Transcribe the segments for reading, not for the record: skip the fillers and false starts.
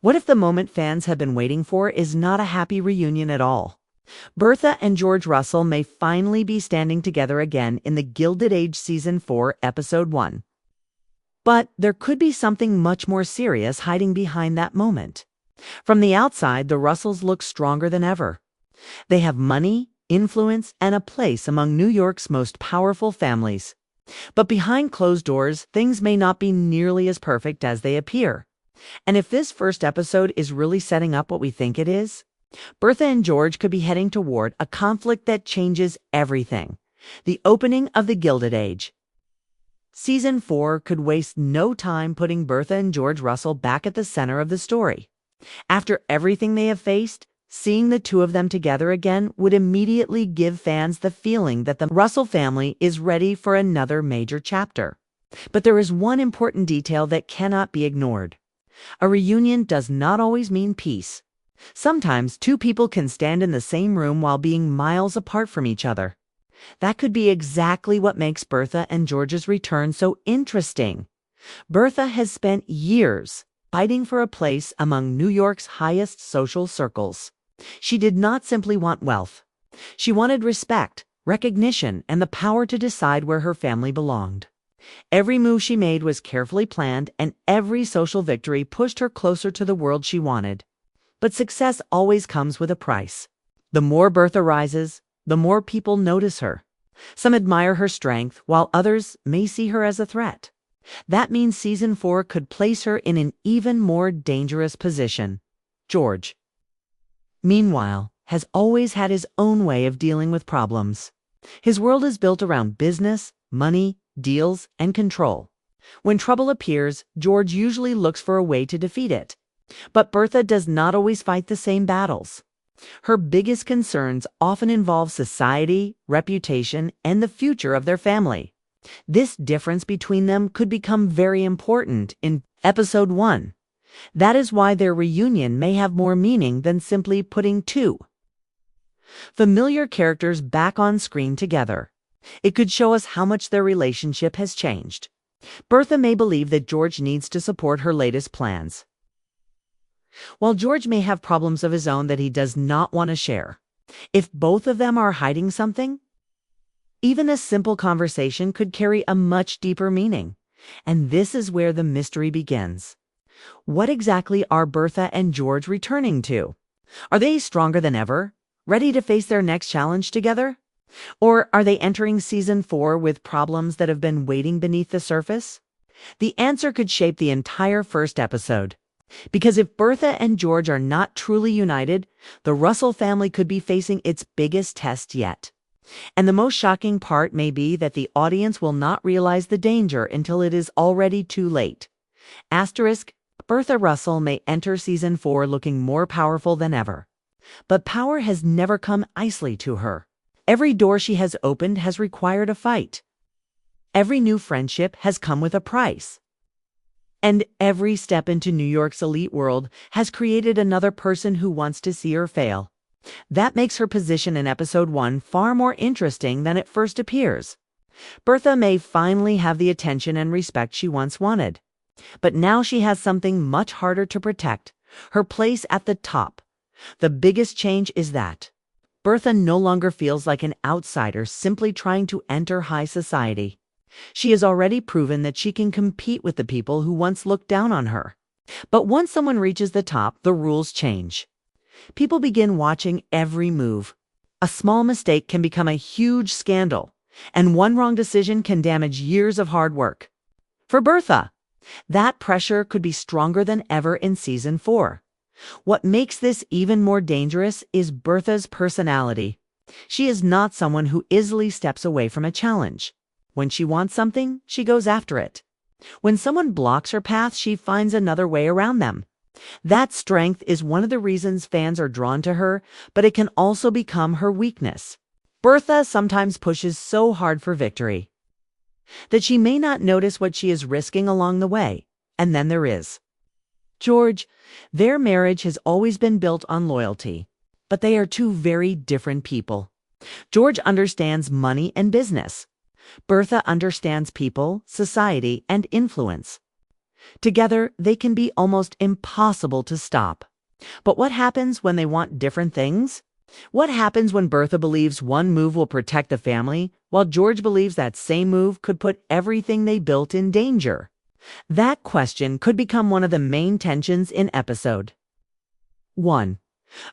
What if the moment fans have been waiting for is not a happy reunion at all? Bertha and George Russell may finally be standing together again in the Gilded Age Season 4, Episode 1. But there could be something much more serious hiding behind that moment. From the outside, the Russells look stronger than ever. They have money, influence, and a place among New York's most powerful families. But behind closed doors, things may not be nearly as perfect as they appear. And if this first episode is really setting up what we think it is, Bertha and George could be heading toward a conflict that changes everything: the opening of the Gilded Age. Season 4 could waste no time putting Bertha and George Russell back at the center of the story. After everything they have faced, seeing the two of them together again would immediately give fans the feeling that the Russell family is ready for another major chapter. But there is one important detail that cannot be ignored. A reunion does not always mean peace. Sometimes two people can stand in the same room while being miles apart from each other. That could be exactly what makes Bertha and George's return so interesting. Bertha has spent years fighting for a place among New York's highest social circles. She did not simply want wealth. She wanted respect, recognition, and the power to decide where her family belonged. Every move she made was carefully planned, and every social victory pushed her closer to the world she wanted. But success always comes with a price. The more Bertha rises, the more people notice her. Some admire her strength, while others may see her as a threat. That means Season 4 could place her in an even more dangerous position. George, meanwhile, has always had his own way of dealing with problems. His world is built around business, money, deals, and control. When trouble appears, George usually looks for a way to defeat it. But Bertha does not always fight the same battles. Her biggest concerns often involve society, reputation, and the future of their family. This difference between them could become very important in Episode 1. That is why their reunion may have more meaning than simply putting two familiar characters back on screen together. It could show us how much their relationship has changed. Bertha may believe that George needs to support her latest plans, while George may have problems of his own that he does not want to share. If both of them are hiding something, even a simple conversation could carry a much deeper meaning. And this is where the mystery begins. What exactly are Bertha and George returning to? Are they stronger than ever, ready to face their next challenge together? Or are they entering Season 4 with problems that have been waiting beneath the surface? The answer could shape the entire first episode. Because if Bertha and George are not truly united, the Russell family could be facing its biggest test yet. And the most shocking part may be that the audience will not realize the danger until it is already too late. Asterisk, Bertha Russell may enter Season 4 looking more powerful than ever. But power has never come easily to her. Every door she has opened has required a fight. Every new friendship has come with a price. And every step into New York's elite world has created another person who wants to see her fail. That makes her position in Episode 1 far more interesting than it first appears. Bertha may finally have the attention and respect she once wanted. But now she has something much harder to protect: her place at the top. The biggest change is that Bertha no longer feels like an outsider simply trying to enter high society. She has already proven that she can compete with the people who once looked down on her. But once someone reaches the top, the rules change. People begin watching every move. A small mistake can become a huge scandal, and one wrong decision can damage years of hard work. For Bertha, that pressure could be stronger than ever in Season 4. What makes this even more dangerous is Bertha's personality. She is not someone who easily steps away from a challenge. When she wants something, she goes after it. When someone blocks her path, she finds another way around them. That strength is one of the reasons fans are drawn to her, but it can also become her weakness. Bertha sometimes pushes so hard for victory that she may not notice what she is risking along the way. And then there is George. Their marriage has always been built on loyalty, but they are two very different people. George understands money and business. Bertha understands people, society, and influence. Together, they can be almost impossible to stop. But what happens when they want different things? What happens when Bertha believes one move will protect the family, while George believes that same move could put everything they built in danger? That question could become one of the main tensions in episode 1.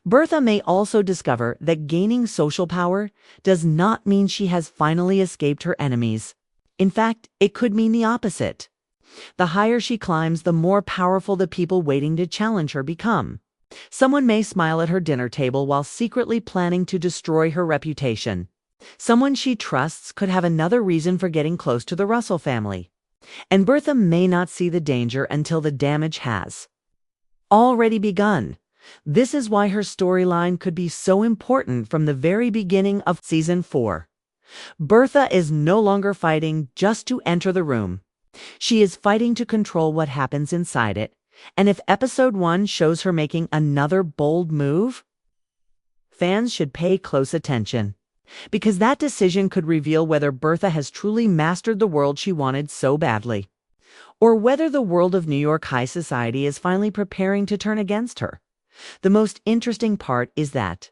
Bertha may also discover that gaining social power does not mean she has finally escaped her enemies. In fact, it could mean the opposite. The higher she climbs, the more powerful the people waiting to challenge her become. Someone may smile at her dinner table while secretly planning to destroy her reputation. Someone she trusts could have another reason for getting close to the Russell family. And Bertha may not see the danger until the damage has already begun. This is why her storyline could be so important from the very beginning of Season 4. Bertha is no longer fighting just to enter the room. She is fighting to control what happens inside it. And if Episode 1 shows her making another bold move, fans should pay close attention, because that decision could reveal whether Bertha has truly mastered the world she wanted so badly, or whether the world of New York high society is finally preparing to turn against her. The most interesting part is that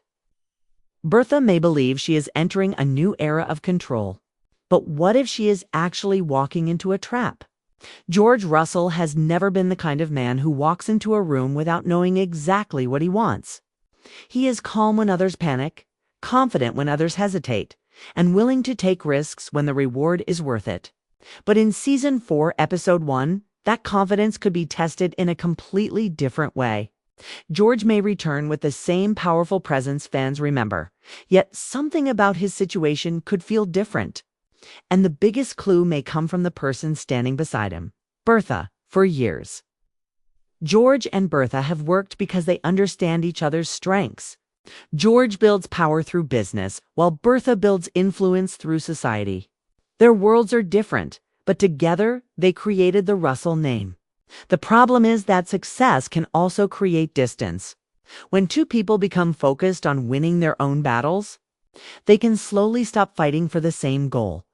Bertha may believe she is entering a new era of control, but what if she is actually walking into a trap? George Russell has never been the kind of man who walks into a room without knowing exactly what he wants. He is calm when others panic, confident when others hesitate, and willing to take risks when the reward is worth it. But in Season 4, Episode 1, that confidence could be tested in a completely different way. George may return with the same powerful presence fans remember, yet something about his situation could feel different. And the biggest clue may come from the person standing beside him, Bertha, for years. George and Bertha have worked because they understand each other's strengths. George builds power through business, while Bertha builds influence through society. Their worlds are different, but together they created the Russell name. The problem is that success can also create distance. When two people become focused on winning their own battles, they can slowly stop fighting for the same goal.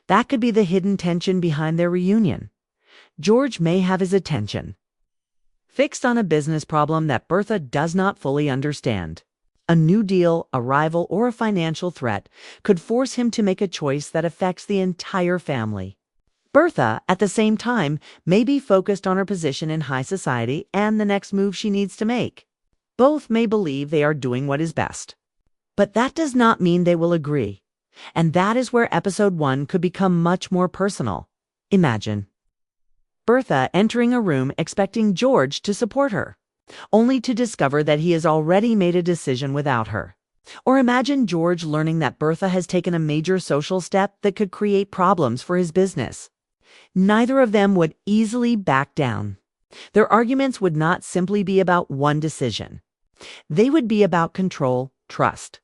That could be the hidden tension behind their reunion. George may have his attention fixed on a business problem that Bertha does not fully understand. A new deal, a rival, or a financial threat could force him to make a choice that affects the entire family. Bertha, at the same time, may be focused on her position in high society and the next move she needs to make. Both may believe they are doing what is best. But that does not mean they will agree. And that is where Episode 1 could become much more personal. Imagine Bertha entering a room expecting George to support her, only to discover that he has already made a decision without her. Or imagine George learning that Bertha has taken a major social step that could create problems for his business. Neither of them would easily back down. Their arguments would not simply be about one decision. They would be about control, trust,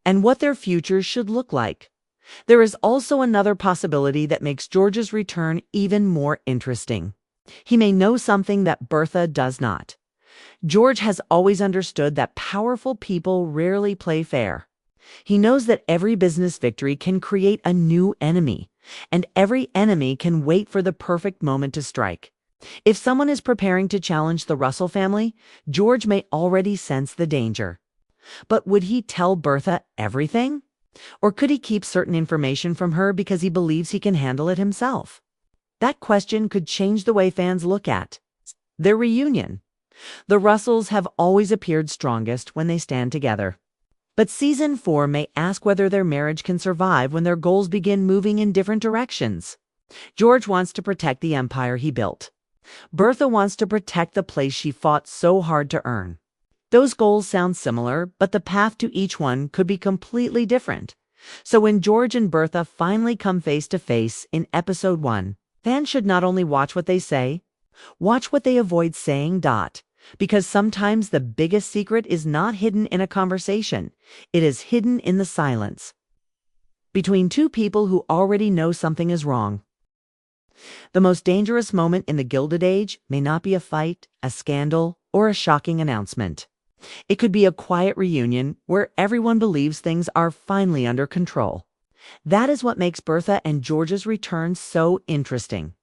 and what their futures should look like. There is also another possibility that makes George's return even more interesting. He may know something that Bertha does not. George has always understood that powerful people rarely play fair. He knows that every business victory can create a new enemy, and every enemy can wait for the perfect moment to strike. If someone is preparing to challenge the Russell family, George may already sense the danger. But would he tell Bertha everything? Or could he keep certain information from her because he believes he can handle it himself? That question could change the way fans look at their reunion. The Russells have always appeared strongest when they stand together. But Season 4 may ask whether their marriage can survive when their goals begin moving in different directions. George wants to protect the empire he built. Bertha wants to protect the place she fought so hard to earn. Those goals sound similar, but the path to each one could be completely different. So when George and Bertha finally come face to face in Episode 1, fans should not only watch what they say, watch what they avoid saying. Because sometimes the biggest secret is not hidden in a conversation. It is hidden in the silence between two people who already know something is wrong. The most dangerous moment in the Gilded Age may not be a fight, a scandal, or a shocking announcement. It could be a quiet reunion where everyone believes things are finally under control. That is what makes Bertha and George's return so interesting.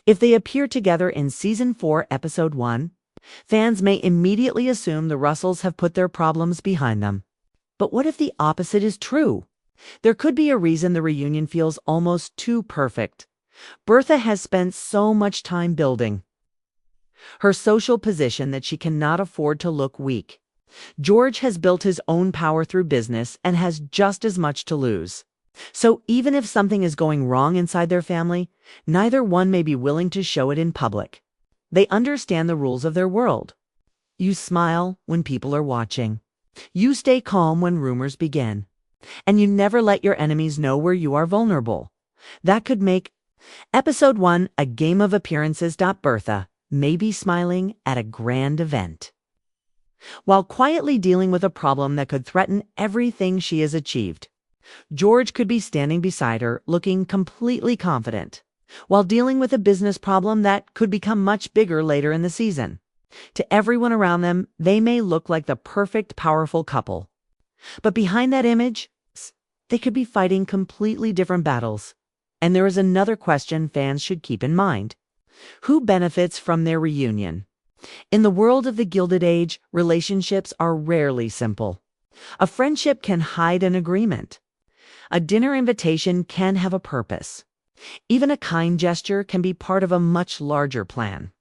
If they appear together in Season 4, Episode 1, fans may immediately assume the Russells have put their problems behind them. But what if the opposite is true? There could be a reason the reunion feels almost too perfect. Bertha has spent so much time building her social position that she cannot afford to look weak. George has built his own power through business and has just as much to lose. So even if something is going wrong inside their family, neither one may be willing to show it in public. They understand the rules of their world. You smile when people are watching. You stay calm when rumors begin. And you never let your enemies know where you are vulnerable. That could make Episode 1 a game of appearances. Bertha may be smiling at a grand event, while quietly dealing with a problem that could threaten everything she has achieved. George could be standing beside her, looking completely confident, while dealing with a business problem that could become much bigger later in the season. To everyone around them, they may look like the perfect, powerful couple. But behind that image, they could be fighting completely different battles. And there is another question fans should keep in mind. Who benefits from their reunion? In the world of the Gilded Age, relationships are rarely simple. A friendship can hide an agreement. A dinner invitation can have a purpose. Even a kind gesture can be part of a much larger plan.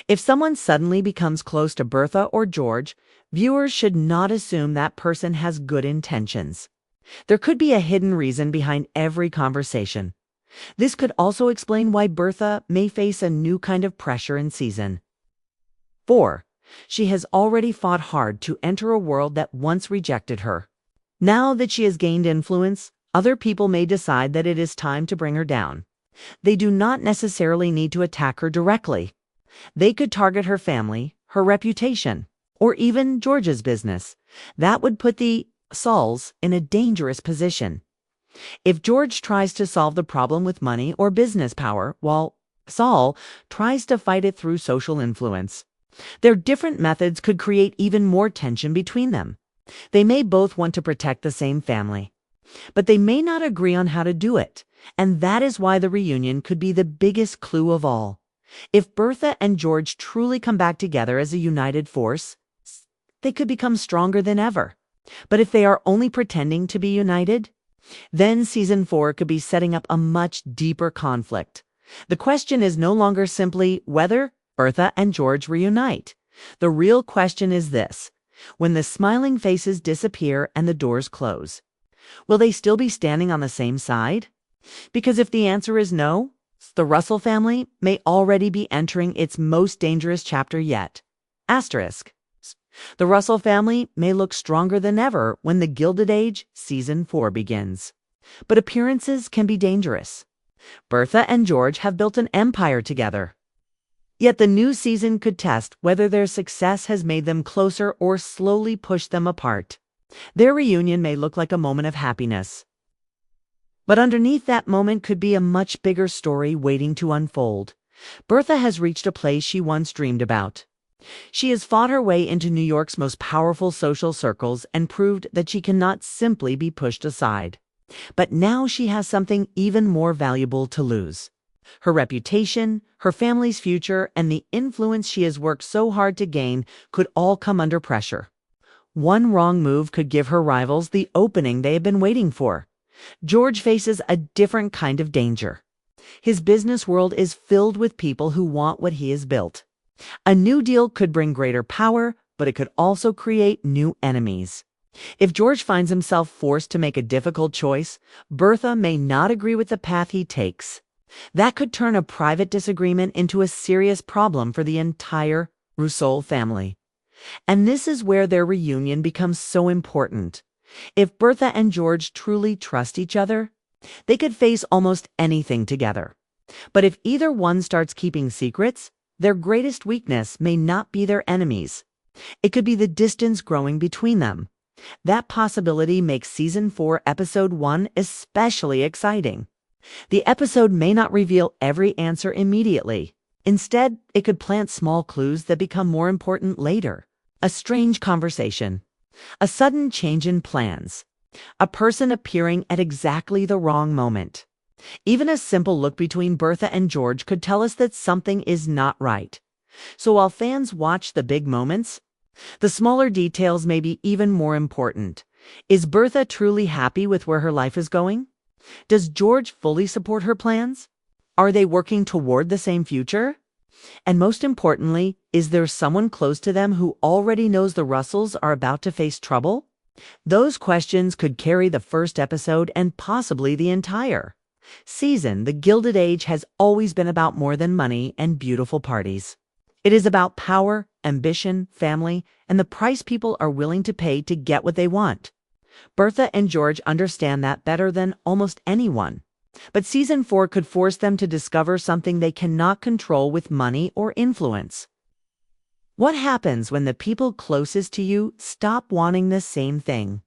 If someone suddenly becomes close to Bertha or George, viewers should not assume that person has good intentions. There could be a hidden reason behind every conversation. This could also explain why Bertha may face a new kind of pressure in Season 4. She has already fought hard to enter a world that once rejected her. Now that she has gained influence, other people may decide that it is time to bring her down. They do not necessarily need to attack her directly. They could target her family, her reputation, or even George's business. That would put the Russells in a dangerous position. If George tries to solve the problem with money or business power, while Russell tries to fight it through social influence, their different methods could create even more tension between them. They may both want to protect the same family, but they may not agree on how to do it, and that is why the reunion could be the biggest clue of all. If Bertha and George truly come back together as a united force, they could become stronger than ever. But if they are only pretending to be united, then Season 4 could be setting up a much deeper conflict. The question is no longer simply whether Bertha and George reunite. The real question is this: when the smiling faces disappear and the doors close, will they still be standing on the same side? Because if the answer is no, the Russell family may already be entering its most dangerous chapter yet. Asterisk. The Russell family may look stronger than ever when the Gilded Age Season 4 begins. But appearances can be dangerous. Bertha and George have built an empire together. Yet the new season could test whether their success has made them closer or slowly pushed them apart. Their reunion may look like a moment of happiness, but underneath that moment could be a much bigger story waiting to unfold. Bertha has reached a place she once dreamed about. She has fought her way into New York's most powerful social circles and proved that she cannot simply be pushed aside. But now she has something even more valuable to lose. Her reputation, her family's future, and the influence she has worked so hard to gain could all come under pressure. One wrong move could give her rivals the opening they have been waiting for. George faces a different kind of danger. His business world is filled with people who want what he has built. A new deal could bring greater power, but it could also create new enemies. If George finds himself forced to make a difficult choice, Bertha may not agree with the path he takes. That could turn a private disagreement into a serious problem for the entire Russell family. And this is where their reunion becomes so important. If Bertha and George truly trust each other, they could face almost anything together. But if either one starts keeping secrets, their greatest weakness may not be their enemies. It could be the distance growing between them. That possibility makes Season 4, Episode 1 especially exciting. The episode may not reveal every answer immediately. Instead, it could plant small clues that become more important later. A strange conversation, a sudden change in plans, a person appearing at exactly the wrong moment. Even a simple look between Bertha and George could tell us that something is not right. So while fans watch the big moments, the smaller details may be even more important. Is Bertha truly happy with where her life is going? Does George fully support her plans? Are they working toward the same future? And most importantly, is there someone close to them who already knows the Russells are about to face trouble? Those questions could carry the first episode and possibly the entire season. The Gilded Age has always been about more than money and beautiful parties. It is about power, ambition, family, and the price people are willing to pay to get what they want. Bertha and George understand that better than almost anyone. But season 4 could force them to discover something they cannot control with money or influence. What happens when the people closest to you stop wanting the same thing?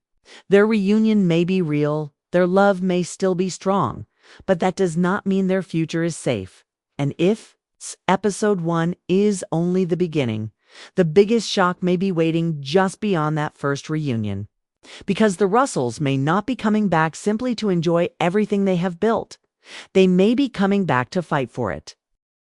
Their reunion may be real, their love may still be strong, but that does not mean their future is safe. And if episode 1 is only the beginning, the biggest shock may be waiting just beyond that first reunion. Because the Russells may not be coming back simply to enjoy everything they have built. They may be coming back to fight for it.